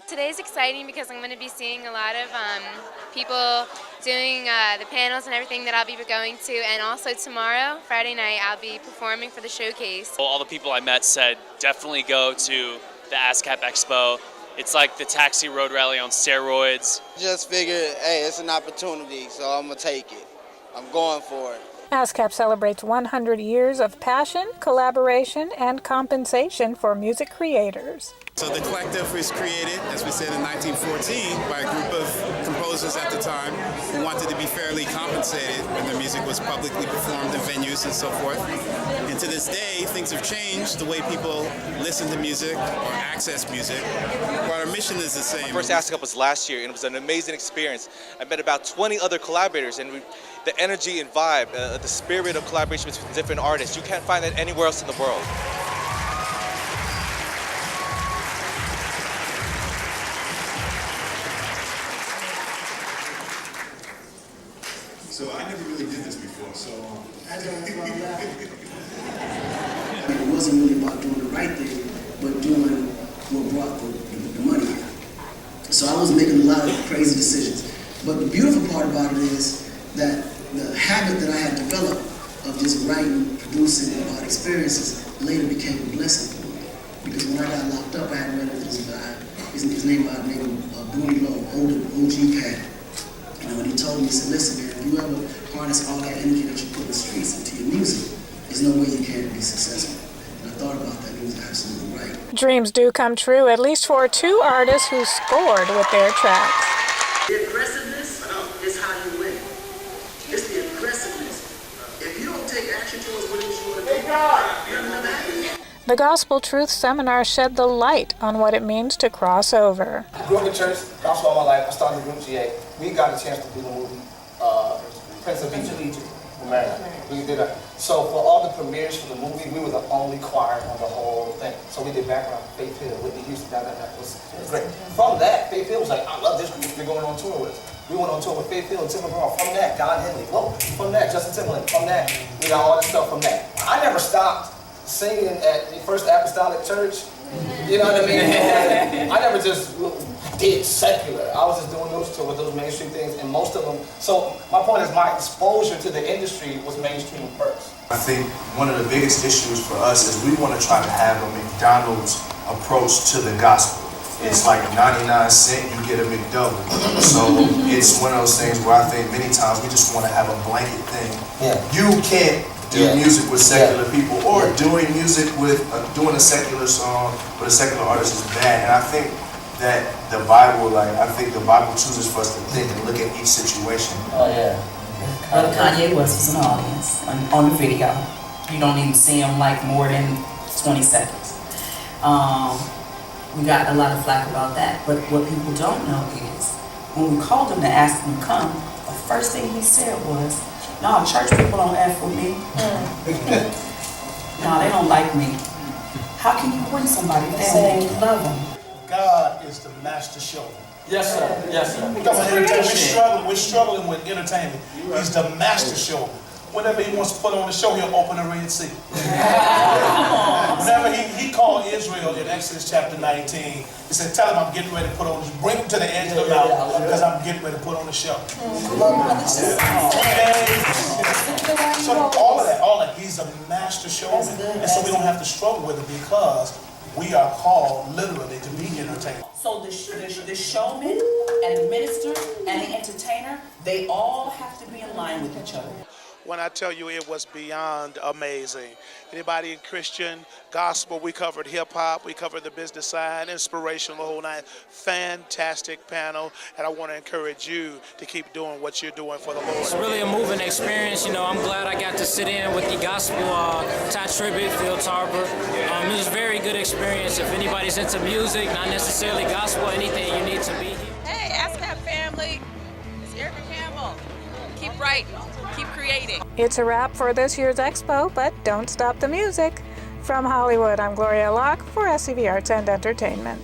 Today's exciting because I'm going to be seeing a lot of people doing the panels and everything that I'll be going to, and also tomorrow, Friday night, I'll be performing for the showcase. All the people I met said definitely go to the ASCAP Expo. It's like the Taxi Road Rally on steroids. Just figured, hey, it's an opportunity, so I'm going to take it. I'm going for it. ASCAP celebrates 100 years of passion, collaboration, and compensation for music creators. So the collective was created, as we said, in 1914 by a group of composers at the time who wanted to be fairly compensated when their music was publicly performed in venues and so forth. And to this day, things have changed the way people listen to music or access music, but our mission is the same. My first ASCAP was last year, and it was an amazing experience. I met about 20 other collaborators, and the energy and vibe, the spirit of collaboration with different artists, you can't find that anywhere else in the world. So I never really did this before, so... I don't know that. It wasn't really about doing the right thing, but doing what brought the money in. So I was making a lot of crazy decisions. But the beautiful part about it is that the habit that I had developed of just writing, producing about experiences later became a blessing for me. Because when I got locked up, I had read this guy, his name by the name of Booney Lowe, OG Pat. And when he told me, he said, listen, man, if you ever harness all that energy that you put in the streets into your music, there's no way you can't be successful. And I thought about that, and he was absolutely right. Dreams do come true, at least for 2 artists who scored with their tracks. The aggressiveness is how you win. It's the aggressiveness. If you don't take action towards what it is you want to do, you're never happy. The Gospel Truth Seminar shed the light on what it means to cross over. I grew up in church, gospel all my life. I started in Group GA. We got a chance to do the movie Prince of Egypt. We did that. So for all the premieres for the movie, we were the only choir on the whole thing. So we did background, Faith Hill, Whitney Houston, that was great. From that, Faith Hill was like, I love this group, they're going on tour with us. We went on tour with Faith Hill and Tim McGraw. From that, Don Henley. Whoa. From that, Justin Timberlake. From that, we got all this stuff from that. I never stopped singing at the First Apostolic Church. You know what I mean? I never just did secular. I was just doing those two with those mainstream things, and most of them. So my point is, my exposure to the industry was mainstream first. I think one of the biggest issues for us is we want to try to have a McDonald's approach to the gospel. It's like 99 cents, you get a McDouble. So it's one of those things where I think many times we just want to have a blanket thing. Yeah. You can't do music with secular people, or doing music with doing a secular song with a secular artist is bad. And I think that the Bible chooses for us to think and look at each situation. Oh yeah. Brother Kanye West was an audience on the video. You don't even see him like more than 20 seconds. We got a lot of flack about that, but what people don't know is when we called him to ask him to come, the first thing he said was, no, church people don't F with me. No, they don't like me. How can you bring somebody if they don't think you love them? God is the master showman. Yes, sir. Yes, sir. We're struggling with entertainment. He's the master showman. Whenever he wants to put on a show, he'll open the Red Sea. Whenever he called Israel in Exodus chapter 19, he said, tell him I'm getting ready to put on, bring him to the edge of the mountain because I'm getting ready to put on a show. So all of that, he's a master showman. And so we don't have to struggle with it because we are called literally to be entertained. So the showman and the minister and the entertainer, they all have to be in line with each other. When I tell you it was beyond amazing. Anybody in Christian, gospel, we covered hip-hop, we covered the business side, inspirational, the whole nine. Fantastic panel, and I want to encourage you to keep doing what you're doing for the Lord. It's really a moving experience. You know, I'm glad I got to sit in with the gospel, Ty Tribbett, Phil Tarver. It was a very good experience. If anybody's into music, not necessarily gospel, anything, you need to be here. Hey, ASCAP family, it's Campbell. Keep writing, keep creating. It's a wrap for this year's expo, but don't stop the music. From Hollywood, I'm Gloria Locke for SCV-Arts and Entertainment.